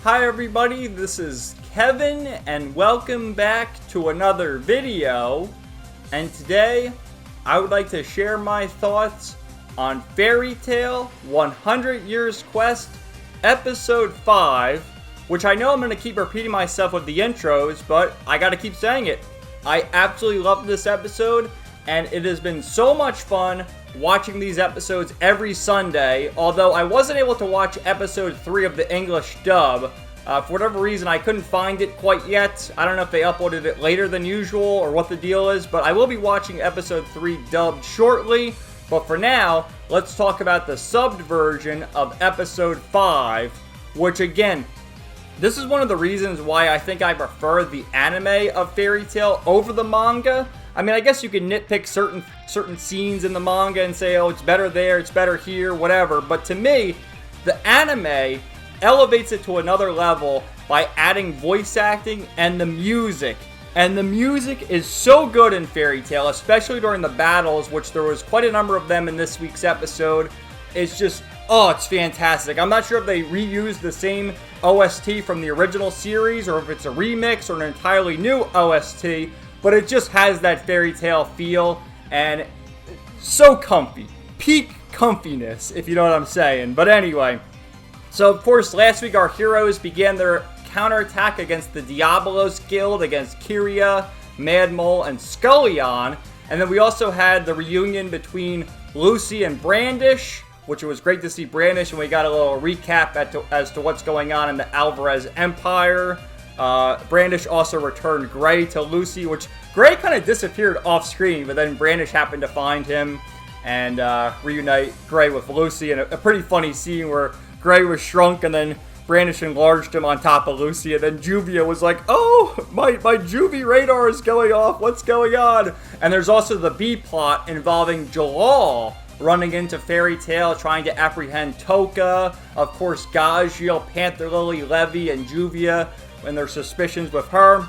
Hi everybody, this is Kevin and welcome back to another video. And today I would like to share my thoughts on Fairy Tail 100 Years Quest Episode 5, which I know I'm going to keep repeating myself with the intros, but I gotta keep saying it. I absolutely love this episode, and it has been so much fun watching these episodes every Sunday, although I wasn't able to watch episode 3 of the English dub. For whatever reason, I couldn't find it quite yet. I don't know if they uploaded it later than usual or what the deal is, but I will be watching episode 3 dubbed shortly. But for now, let's talk about the subbed version of episode 5, which again, this is one of the reasons why I think I prefer the anime of Fairy Tail over the manga. I mean, I guess you can nitpick certain scenes in the manga and say, oh, it's better there, it's better here, whatever. But to me, the anime elevates it to another level by adding voice acting and the music. And the music is so good in Fairy Tail, especially during the battles, which there was quite a number of them in this week's episode. It's just, oh, it's fantastic. I'm not sure if they reused the same OST from the original series or if it's a remix or an entirely new OST, but it just has that Fairy Tail feel and so comfy. Peak comfiness, if you know what I'm saying. But anyway, so of course last week our heroes began their counterattack against the Diablos guild, against Kiria, Mad Mole, and Scullion. And then we also had the reunion between Lucy and Brandish, which was great to see Brandish, and we got a little recap as to what's going on in the Alvarez Empire. Brandish also returned Gray to Lucy, which Gray kind of disappeared off screen, but then Brandish happened to find him and reunite Gray with Lucy in a pretty funny scene where Gray was shrunk and then Brandish enlarged him on top of Lucy, and then Juvia was like, oh, my Juvie radar is going off, what's going on? And there's also the B-plot involving Jalal running into Fairy Tail, trying to apprehend Toka, of course Gajiel, Panther Lily, Levy, and Juvia, and their suspicions with her.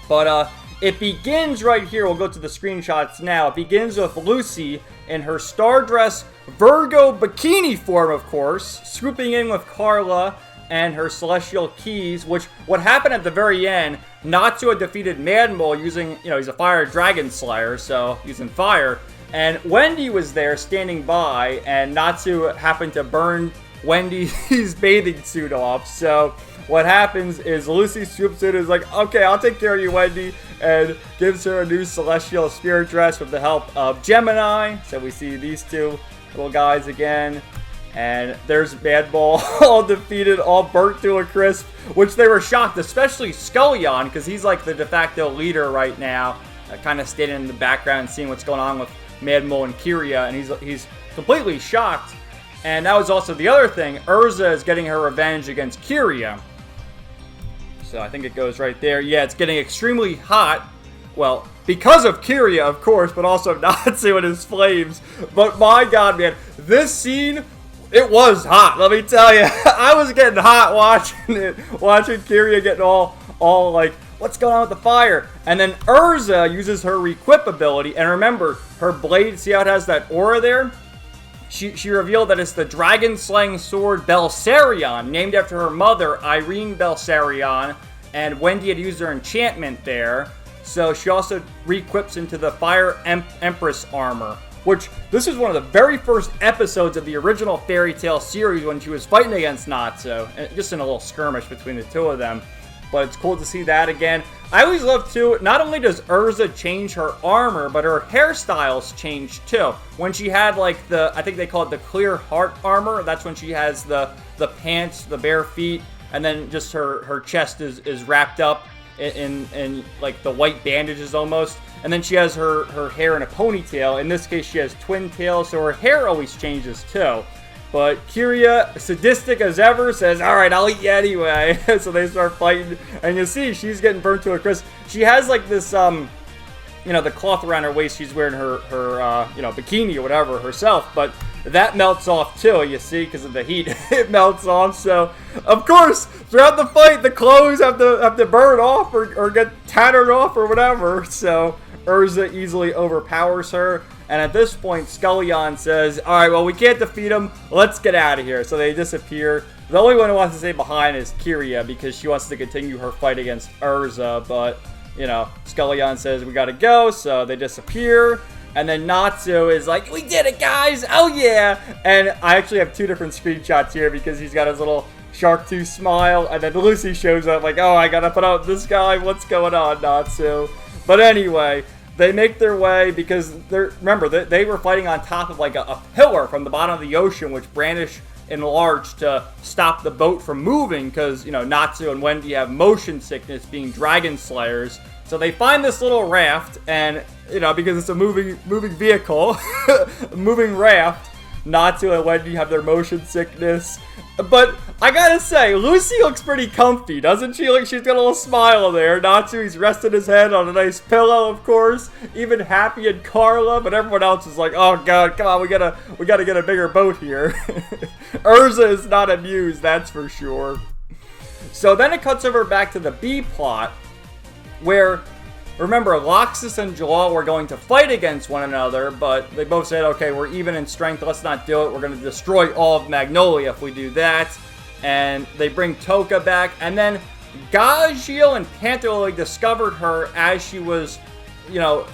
But it begins right here, we'll go to the screenshots now. It begins with Lucy in her Star Dress Virgo bikini form, of course, swooping in with Carla and her Celestial Keys, which, what happened at the very end, Natsu had defeated Mad Mole using, he's a fire dragon slayer, so using fire, and Wendy was there standing by, and Natsu happened to burn Wendy's bathing suit off. So what happens is Lucy swoops in and is like, okay, I'll take care of you, Wendy, and gives her a new Celestial Spirit Dress with the help of Gemini. So we see these two little guys again. And there's Mad Mole, all defeated, all burnt to a crisp, which they were shocked, especially Scullion, because he's like the de facto leader right now, kind of standing in the background seeing what's going on with Mad Mole and Kiria, and he's completely shocked. And that was also the other thing, Erza is getting her revenge against Kiria. So I think it goes right there. Yeah, it's getting extremely hot. Well, because of Kiria, of course, but also Natsu and his flames. But my god, man, this scene, it was hot, let me tell you. I was getting hot watching it, watching Kiria getting all like, what's going on with the fire? And then Erza uses her requip ability, and remember, her blade, see how it has that aura there? She revealed that it's the dragon-slaying sword Belsarion, named after her mother, Irene Belsarion, and Wendy had used her enchantment there. So she also re-equips into the Fire Empress armor, which this is one of the very first episodes of the original Fairy Tail series when she was fighting against Natsu, just in a little skirmish between the two of them. But it's cool to see that again. I always love, too, not only does Erza change her armor, but her hairstyles change, too. When she had, like, I think they call it the clear heart armor, that's when she has the pants, the bare feet, and then just her chest is wrapped up in like, the white bandages almost. And then she has her hair in a ponytail. In this case, she has twin tails, so her hair always changes, too. But Kiria, sadistic as ever, says, alright, I'll eat you anyway. So they start fighting. And you see, she's getting burnt to a crisp. She has like this, the cloth around her waist. She's wearing her bikini or whatever herself. But that melts off too, you see, because of the heat. It melts off. So, of course, throughout the fight, the clothes have to burn off or get tattered off or whatever. So Erza easily overpowers her. And at this point, Scullion says, alright, well, we can't defeat him. Let's get out of here. So they disappear. The only one who wants to stay behind is Kiria because she wants to continue her fight against Erza. But, you know, Scullion says, we gotta go. So they disappear. And then Natsu is like, we did it, guys! Oh, yeah! And I actually have two different screenshots here because he's got his little shark tooth smile. And then Lucy shows up like, oh, I gotta put out this guy. What's going on, Natsu? But anyway, they make their way because remember, they were fighting on top of like a pillar from the bottom of the ocean, which Brandish enlarged to stop the boat from moving because, you know, Natsu and Wendy have motion sickness being dragon slayers. So they find this little raft, and, you know, because it's a moving vehicle, a moving raft, Natsu and Wendy have their motion sickness. But I gotta say, Lucy looks pretty comfy, doesn't she? Like, she's got a little smile there. Natsu, he's resting his head on a nice pillow, of course. Even Happy and Carla, but everyone else is like, oh god, come on, we gotta get a bigger boat here. Erza is not amused, that's for sure. So then it cuts over back to the B plot, where, remember, Loxus and Jalal were going to fight against one another, but they both said, okay, we're even in strength, let's not do it. We're going to destroy all of Magnolia if we do that. And they bring Toka back, and then Gajiel and Panther discovered her as she was, you know,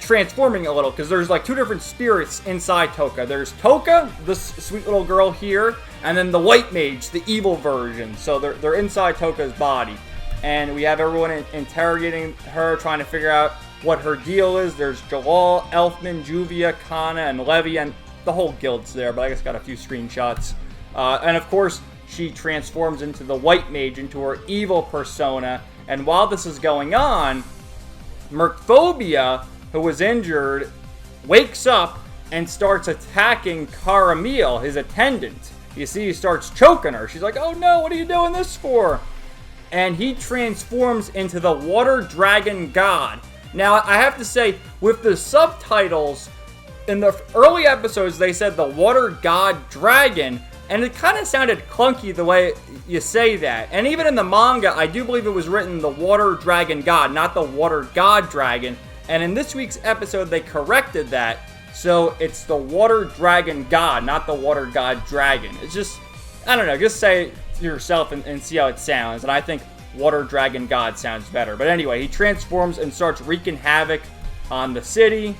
transforming a little, because there's like two different spirits inside Toka. There's Toka, this sweet little girl here, and then the White Mage, the evil version. So they're inside Toka's body. And we have everyone interrogating her, trying to figure out what her deal is. There's Jalal, Elfman, Juvia, Kana, and Levy, and the whole guild's there, but I just got a few screenshots. And of course, she transforms into the White Mage, into her evil persona. And while this is going on, Mercphobia, who was injured, wakes up and starts attacking Caramel, his attendant. You see, he starts choking her. She's like, oh no, what are you doing this for? And he transforms into the Water Dragon God. Now, I have to say, with the subtitles, in the early episodes, they said the Water God Dragon, and it kind of sounded clunky the way you say that. And even in the manga, I do believe it was written the Water Dragon God, not the Water God Dragon. And in this week's episode, they corrected that. So it's the Water Dragon God, not the Water God Dragon. It's just, I don't know, just say yourself and see how it sounds, and I think Water Dragon God sounds better. But anyway, he transforms and starts wreaking havoc on the city.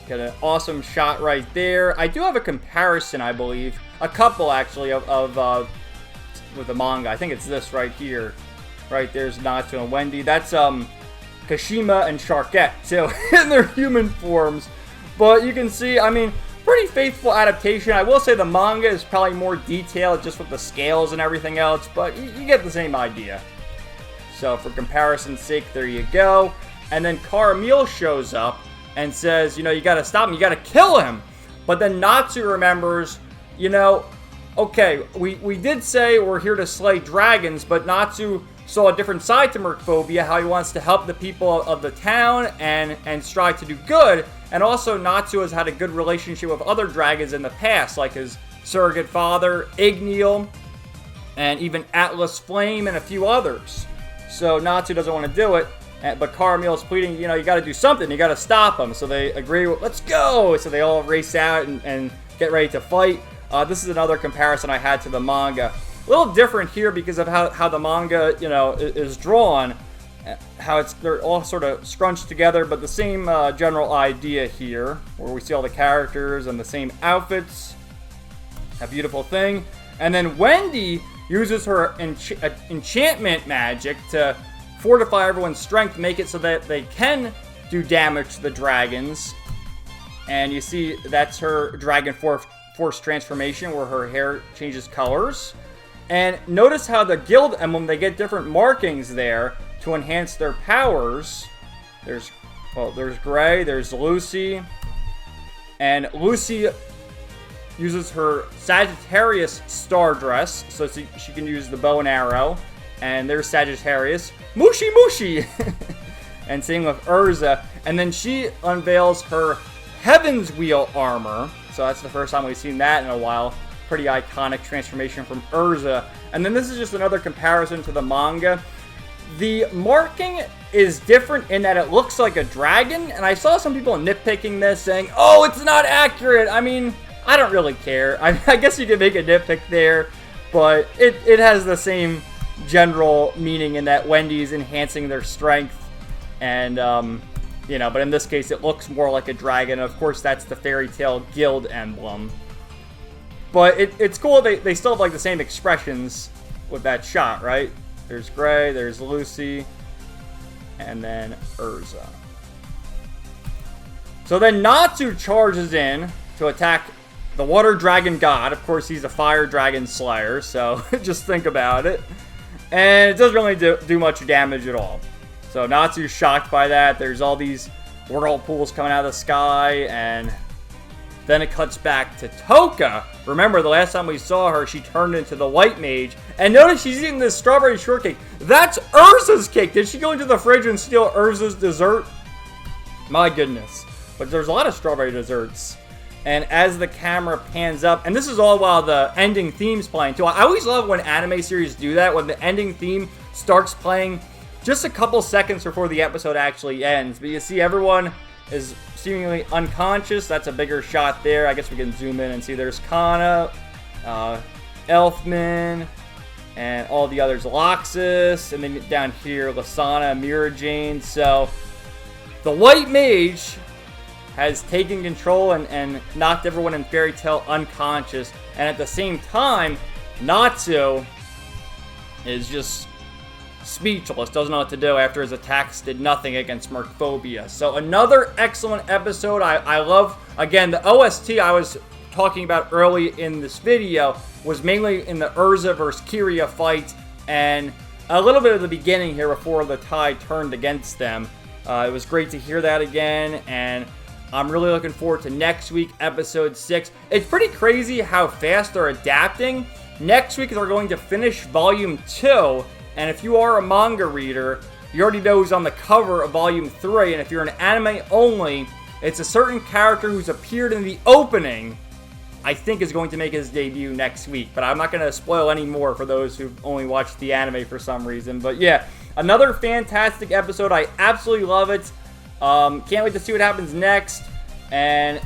Got an awesome shot right there. I do have a comparison, I believe, a couple actually of with the manga. I think it's this right here. Right there's Natsu and Wendy. That's Kashima and Sharkette too in their human forms. But you can see, I mean, pretty faithful adaptation. I will say the manga is probably more detailed just with the scales and everything else, but you get the same idea. So for comparison's sake, there you go. And then Caramel shows up and says, you know, you gotta stop him, you gotta kill him. But then Natsu remembers, you know, okay, we did say we're here to slay dragons, but Natsu saw a different side to Mercphobia, how he wants to help the people of the town and strive to do good. And also, Natsu has had a good relationship with other dragons in the past, like his surrogate father, Igneal, and even Atlas Flame, and a few others. So Natsu doesn't want to do it, but Caramel's pleading, you know, you got to do something, you got to stop him. So they agree, let's go! So they all race out and get ready to fight. This is another comparison I had to the manga. A little different here because of how the manga, you know, is drawn. How they're all sort of scrunched together, but the same general idea here, where we see all the characters and the same outfits. A beautiful thing. And then Wendy uses her enchantment magic to fortify everyone's strength, make it so that they can do damage to the dragons. And you see that's her Dragon Force transformation, where her hair changes colors. And notice how the guild emblem, they get different markings there to enhance their powers. There's Gray, there's Lucy. And Lucy uses her Sagittarius star dress, so she can use the bow and arrow. And there's Sagittarius. Mushi Mushi! And same with Erza. And then she unveils her Heaven's Wheel armor. So that's the first time we've seen that in a while. Pretty iconic transformation from Erza. And then this is just another comparison to the manga. The marking is different in that it looks like a dragon, and I saw some people nitpicking this, saying, oh, it's not accurate. I mean, I don't really care. I guess you could make a nitpick there, but it has the same general meaning in that Wendy's enhancing their strength, and, you know, but in this case, it looks more like a dragon. Of course, that's the Fairy Tail Guild emblem. But it's cool they still have, like, the same expressions with that shot, right? There's Gray, there's Lucy, and then Erza. So then Natsu charges in to attack the Water Dragon God. Of course, he's a Fire Dragon Slayer, so just think about it. And it doesn't really do much damage at all. So Natsu's shocked by that. There's all these whirlpools coming out of the sky, and then it cuts back to Toka. Remember, the last time we saw her, she turned into the White Mage. And notice she's eating this strawberry shortcake. That's Erza's cake. Did she go into the fridge and steal Erza's dessert? My goodness. But there's a lot of strawberry desserts. And as the camera pans up, and this is all while the ending theme's playing too. I always love when anime series do that, when the ending theme starts playing just a couple seconds before the episode actually ends. But you see everyone is seemingly unconscious. That's a bigger shot there. I guess we can zoom in and see there's Kana, Elfman, and all the others, Loxus, and then down here, Lasana, Mira Jane. So the White Mage has taken control and knocked everyone in Fairy Tail unconscious. And at the same time, Natsu is just speechless, doesn't know what to do after his attacks did nothing against Mercphobia. So another excellent episode. I love, again, the OST I was talking about early in this video was mainly in the Erza versus Kiria fight, and a little bit of the beginning here before the tide turned against them. It was great to hear that again, and I'm really looking forward to next week, episode 6. It's pretty crazy how fast they're adapting. Next week, they're going to finish volume 2, and if you are a manga reader, you already know who's on the cover of volume 3, and if you're an anime only, it's a certain character who's appeared in the opening, I think is going to make his debut next week. But I'm not going to spoil any more for those who've only watched the anime for some reason. But yeah, another fantastic episode. I absolutely love it. Can't wait to see what happens next. And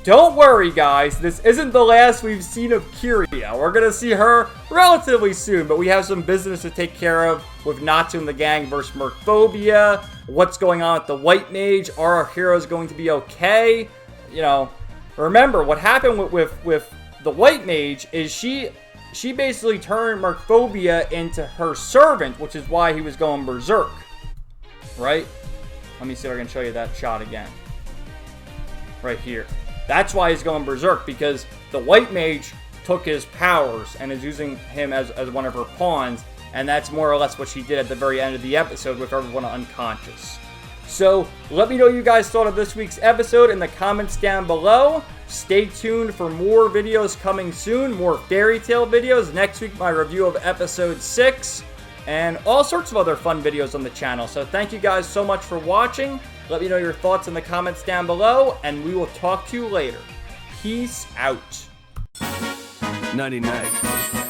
don't worry, guys. This isn't the last we've seen of Kiria. We're going to see her relatively soon. But we have some business to take care of with Natsu and the gang versus Mercphobia. What's going on with the White Mage? Are our heroes going to be okay? You know, remember, what happened with the White Mage is she basically turned Mercphobia into her servant, which is why he was going berserk. Right? Let me see if I can show you that shot again. Right here. That's why he's going berserk, because the White Mage took his powers and is using him as one of her pawns, and that's more or less what she did at the very end of the episode with everyone unconscious. So, let me know what you guys thought of this week's episode in the comments down below. Stay tuned for more videos coming soon, more Fairy Tail videos. Next week, my review of episode 6, and all sorts of other fun videos on the channel. So, thank you guys so much for watching. Let me know your thoughts in the comments down below, and we will talk to you later. Peace out. 99.